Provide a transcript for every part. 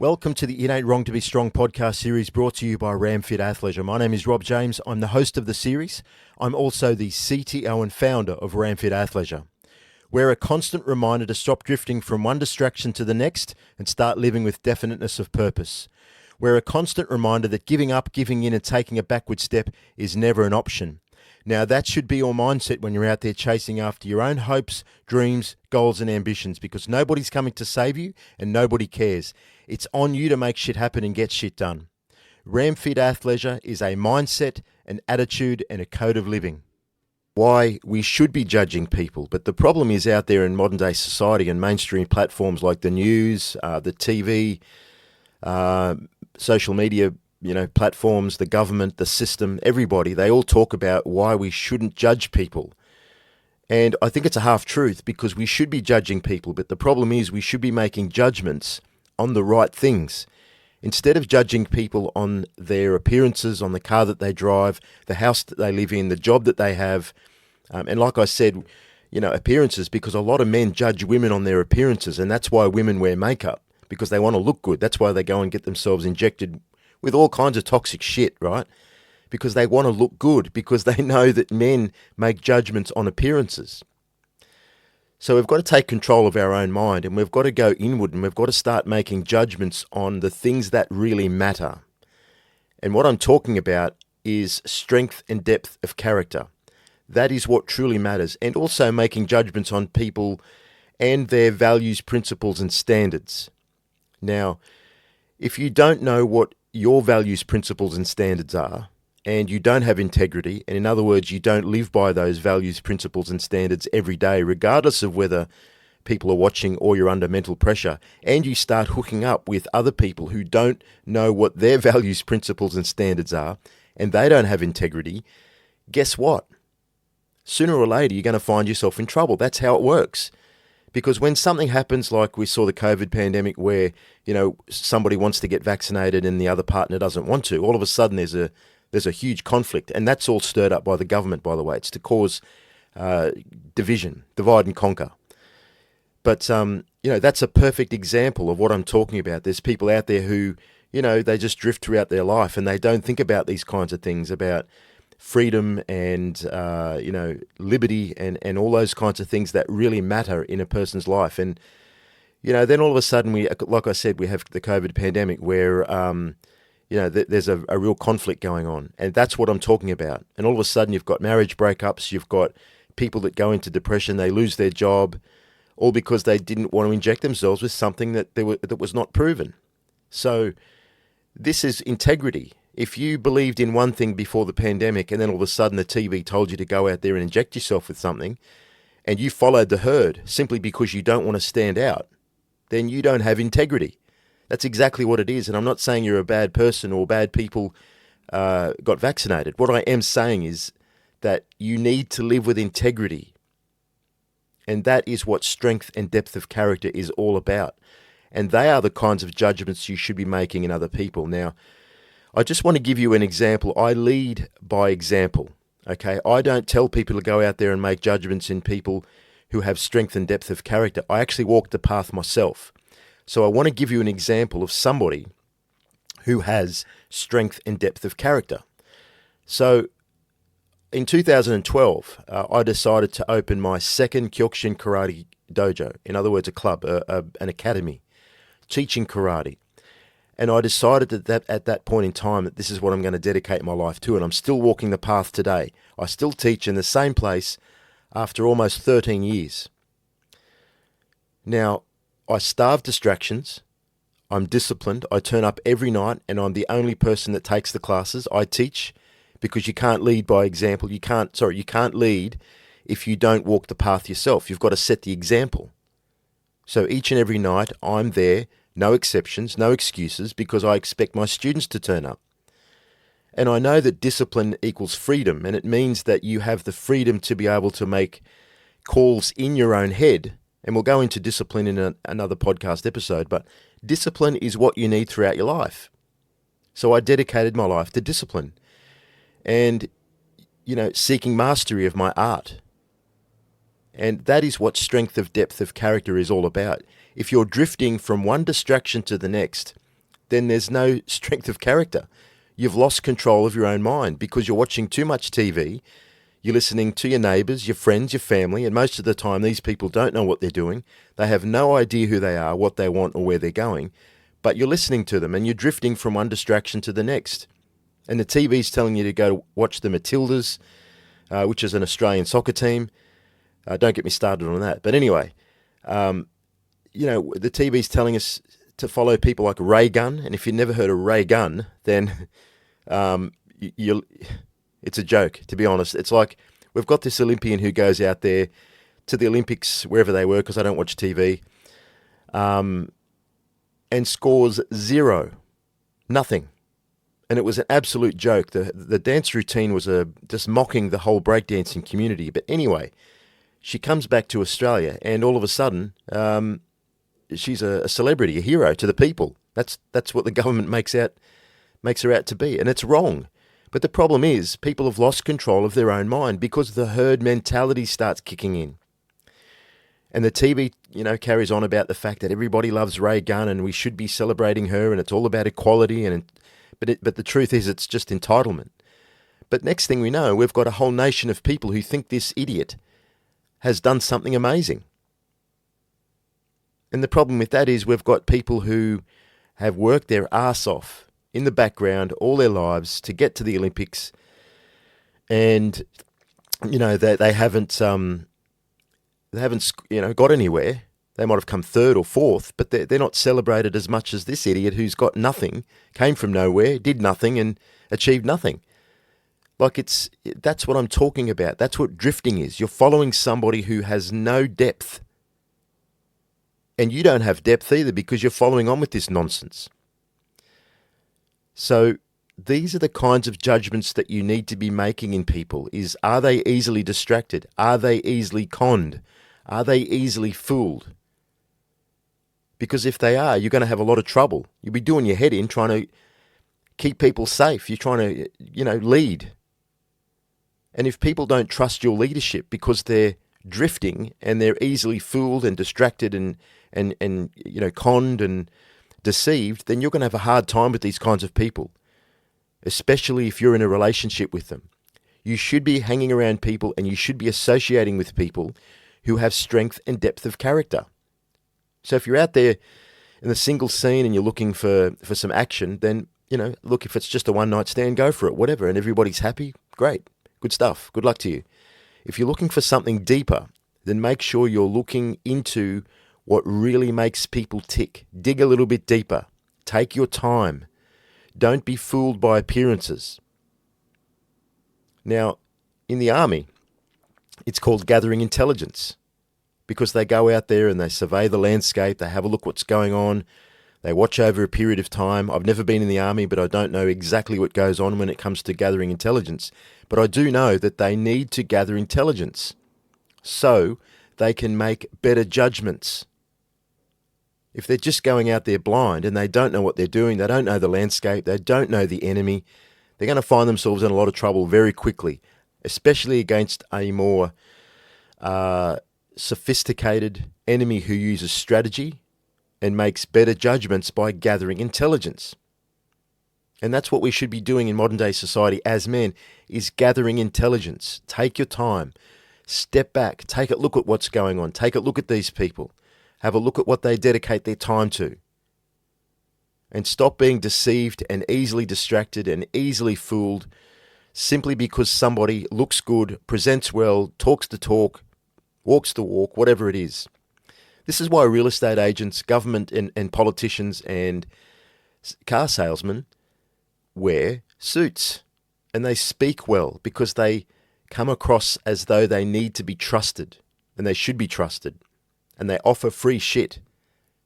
Welcome to the It Ain't Wrong to Be Strong podcast series brought to you by RamFit Athleisure. My name is Rob James. I'm the host of the series. I'm also the CTO and founder of RamFit Athleisure. We're a constant reminder to stop drifting from one distraction to the next and start living with definiteness of purpose. We're a constant reminder that giving up, giving in and taking a backward step is never an option. Now that should be your mindset when you're out there chasing after your own hopes, dreams, goals and ambitions, because nobody's coming to save you and nobody cares. It's on you to make shit happen and get shit done. RamFit Athleisure is a mindset, an attitude and a code of living. Why we should be judging people, but the problem is out there in modern day society and mainstream platforms like the news, the TV, social media, platforms, the government, the system, everybody, they all talk about why we shouldn't judge people. And I think it's a half-truth because we should be judging people, but the problem is we should be making judgments on the right things. Instead of judging people on their appearances, on the car that they drive, the house that they live in, the job that they have, and like I said, appearances, because a lot of men judge women on their appearances, and that's why women wear makeup, because they want to look good. That's why they go and get themselves injected with all kinds of toxic shit, right? Because they want to look good, because they know that men make judgments on appearances. So we've got to take control of our own mind, and we've got to go inward, and we've got to start making judgments on the things that really matter. And what I'm talking about is strength and depth of character. That is what truly matters. And also making judgments on people and their values, principles, and standards. Now, if you don't know what your values, principles, and standards are, and you don't have integrity, and in other words, you don't live by those values, principles, and standards every day, regardless of whether people are watching or you're under mental pressure, and you start hooking up with other people who don't know what their values, principles, and standards are, and they don't have integrity, guess what? Sooner or later, you're going to find yourself in trouble. That's how it works. Because when something happens, like we saw the COVID pandemic where, somebody wants to get vaccinated and the other partner doesn't want to, all of a sudden there's a huge conflict. And that's all stirred up by the government, by the way. It's to cause division, divide and conquer. But, that's a perfect example of what I'm talking about. There's people out there who, they just drift throughout their life and they don't think about these kinds of things, about freedom and, liberty and all those kinds of things that really matter in a person's life. And, then all of a sudden like I said, we have the COVID pandemic where, there's a real conflict going on. And that's what I'm talking about. And all of a sudden you've got marriage breakups, you've got people that go into depression, they lose their job, all because they didn't want to inject themselves with something that was not proven. So this is integrity. If you believed in one thing before the pandemic and then all of a sudden the TV told you to go out there and inject yourself with something and you followed the herd simply because you don't want to stand out, then you don't have integrity. That's exactly what it is. And I'm not saying you're a bad person or bad people got vaccinated. What I am saying is that you need to live with integrity. And that is what strength and depth of character is all about. And they are the kinds of judgments you should be making in other people. Now, I just want to give you an example. I lead by example, okay? I don't tell people to go out there and make judgments in people who have strength and depth of character. I actually walk the path myself. So I want to give you an example of somebody who has strength and depth of character. So in 2012, I decided to open my second Kyokushin Karate dojo. In other words, a club, an academy, teaching karate. And I decided that at that point in time that this is what I'm going to dedicate my life to. And I'm still walking the path today. I still teach in the same place after almost 13 years. Now, I starve distractions. I'm disciplined. I turn up every night and I'm the only person that takes the classes. I teach because you can't lead by example. You can't lead if you don't walk the path yourself. You've got to set the example. So each and every night I'm there. No exceptions, no excuses, because I expect my students to turn up. And I know that discipline equals freedom, and it means that you have the freedom to be able to make calls in your own head. And we'll go into discipline in another podcast episode, but discipline is what you need throughout your life. So I dedicated my life to discipline and, seeking mastery of my art. And that is what strength of depth of character is all about. If you're drifting from one distraction to the next, then there's no strength of character. You've lost control of your own mind because you're watching too much TV. You're listening to your neighbours, your friends, your family, and most of the time these people don't know what they're doing. They have no idea who they are, what they want, or where they're going. But you're listening to them and you're drifting from one distraction to the next. And the TV's telling you to go watch the Matildas, which is an Australian soccer team. Don't get me started on that. But anyway, the TV's telling us to follow people like Ray Gunn. And if you've never heard of Ray Gunn, then it's a joke, to be honest. It's like we've got this Olympian who goes out there to the Olympics, wherever they were, because I don't watch TV, and scores zero, nothing. And it was an absolute joke. The dance routine was just mocking the whole breakdancing community. But anyway, she comes back to Australia, and all of a sudden, she's a celebrity, a hero to the people. That's what the government makes her out to be, and it's wrong. But the problem is, people have lost control of their own mind because the herd mentality starts kicking in. And the TV, carries on about the fact that everybody loves Ray Gunn and we should be celebrating her, and it's all about equality. But the truth is, it's just entitlement. But next thing we know, we've got a whole nation of people who think this idiot has done something amazing. And the problem with that is we've got people who have worked their arse off in the background all their lives to get to the Olympics, and they haven't got anywhere. They might have come third or fourth, but they're not celebrated as much as this idiot who's got nothing, came from nowhere, did nothing, and achieved nothing. That's what I'm talking about. That's what drifting is. You're following somebody who has no depth, and you don't have depth either because you're following on with this nonsense. So these are the kinds of judgments that you need to be making in people. Are they easily distracted? Are they easily conned? Are they easily fooled? Because if they are, you're going to have a lot of trouble. You'll be doing your head in trying to keep people safe. You're trying to, lead. And if people don't trust your leadership because they're drifting and they're easily fooled and distracted and conned and deceived, then you're going to have a hard time with these kinds of people, especially if you're in a relationship with them. You should be hanging around people and you should be associating with people who have strength and depth of character. So if you're out there in the single scene and you're looking for some action, then, look, if it's just a one-night stand, go for it, whatever, and everybody's happy, great, good stuff, good luck to you. If you're looking for something deeper, then make sure you're looking into what really makes people tick. Dig a little bit deeper. Take your time. Don't be fooled by appearances. Now, in the army, it's called gathering intelligence because they go out there and they survey the landscape, they have a look what's going on, they watch over a period of time. I've never been in the army, but I don't know exactly what goes on when it comes to gathering intelligence. But I do know that they need to gather intelligence so they can make better judgments. If they're just going out there blind and they don't know what they're doing, they don't know the landscape, they don't know the enemy, they're going to find themselves in a lot of trouble very quickly, especially against a more sophisticated enemy who uses strategy and makes better judgments by gathering intelligence. And that's what we should be doing in modern day society as men, is gathering intelligence. Take your time, step back, take a look at what's going on, take a look at these people. Have a look at what they dedicate their time to. And stop being deceived and easily distracted and easily fooled simply because somebody looks good, presents well, talks the talk, walks the walk, whatever it is. This is why real estate agents, government and politicians and car salesmen wear suits. And they speak well because they come across as though they need to be trusted and they should be trusted. And they offer free shit.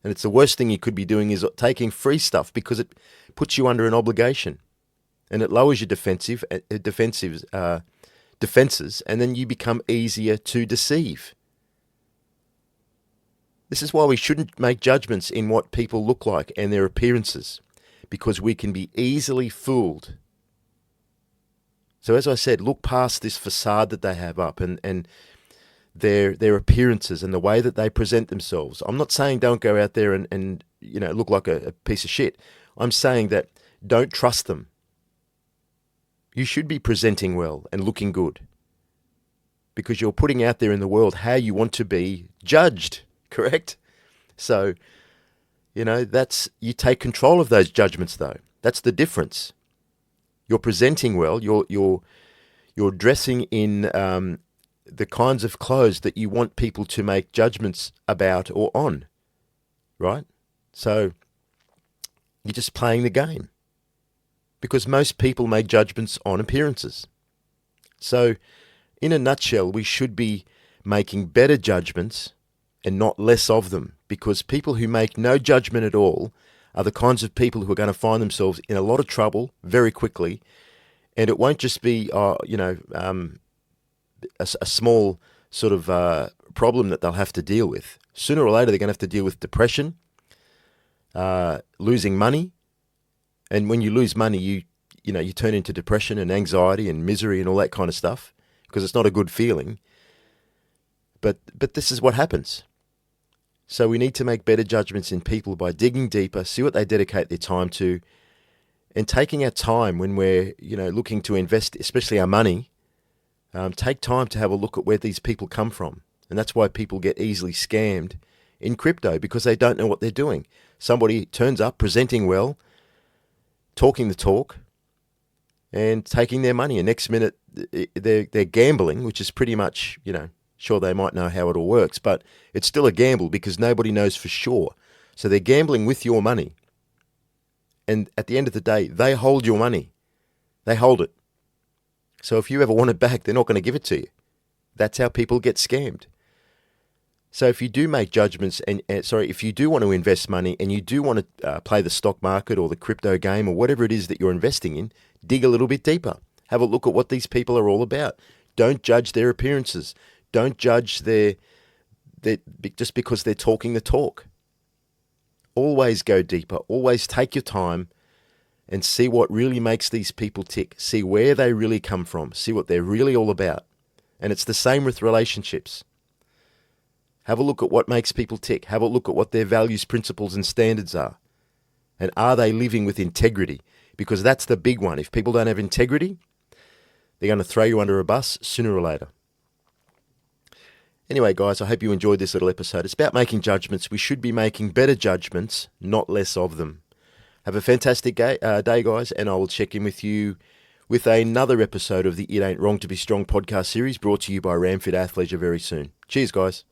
And it's the worst thing you could be doing is taking free stuff because it puts you under an obligation. And it lowers your defenses, and then you become easier to deceive. This is why we shouldn't make judgments in what people look like and their appearances, because we can be easily fooled. So as I said, look past this facade that they have up and their appearances and the way that they present themselves. I'm not saying don't go out there and look like a piece of shit. I'm saying that don't trust them. You should be presenting well and looking good because you're putting out there in the world how you want to be judged, correct? So, you take control of those judgments though. That's the difference. You're presenting well, you're dressing in the kinds of clothes that you want people to make judgments about or on, right? So you're just playing the game because most people make judgments on appearances. So in a nutshell, we should be making better judgments and not less of them, because people who make no judgment at all are the kinds of people who are going to find themselves in a lot of trouble very quickly. And it won't just be, a small sort of problem that they'll have to deal with. Sooner or later, they're going to have to deal with depression, losing money. And when you lose money, you turn into depression and anxiety and misery and all that kind of stuff, because it's not a good feeling. But this is what happens. So we need to make better judgments in people by digging deeper, see what they dedicate their time to, and taking our time when we're, looking to invest, especially our money. Take time to have a look at where these people come from. And that's why people get easily scammed in crypto, because they don't know what they're doing. Somebody turns up presenting well, talking the talk, and taking their money. And next minute, they're gambling, which is pretty much, sure, they might know how it all works, but it's still a gamble because nobody knows for sure. So they're gambling with your money. And at the end of the day, they hold your money. They hold it. So if you ever want it back, they're not going to give it to you. That's how people get scammed. So if you do make judgments, if you do want to invest money and you do want to play the stock market or the crypto game or whatever it is that you're investing in, dig a little bit deeper. Have a look at what these people are all about. Don't judge their appearances. Don't judge their just because they're talking the talk. Always go deeper. Always take your time and see what really makes these people tick. See where they really come from. See what they're really all about. And it's the same with relationships. Have a look at what makes people tick. Have a look at what their values, principles, and standards are. And are they living with integrity? Because that's the big one. If people don't have integrity, they're going to throw you under a bus sooner or later. Anyway, guys, I hope you enjoyed this little episode. It's about making judgments. We should be making better judgments, not less of them. Have a fantastic day, guys, and I will check in with you with another episode of the It Ain't Wrong to Be Strong podcast series brought to you by Ramfit Athleisure very soon. Cheers, guys.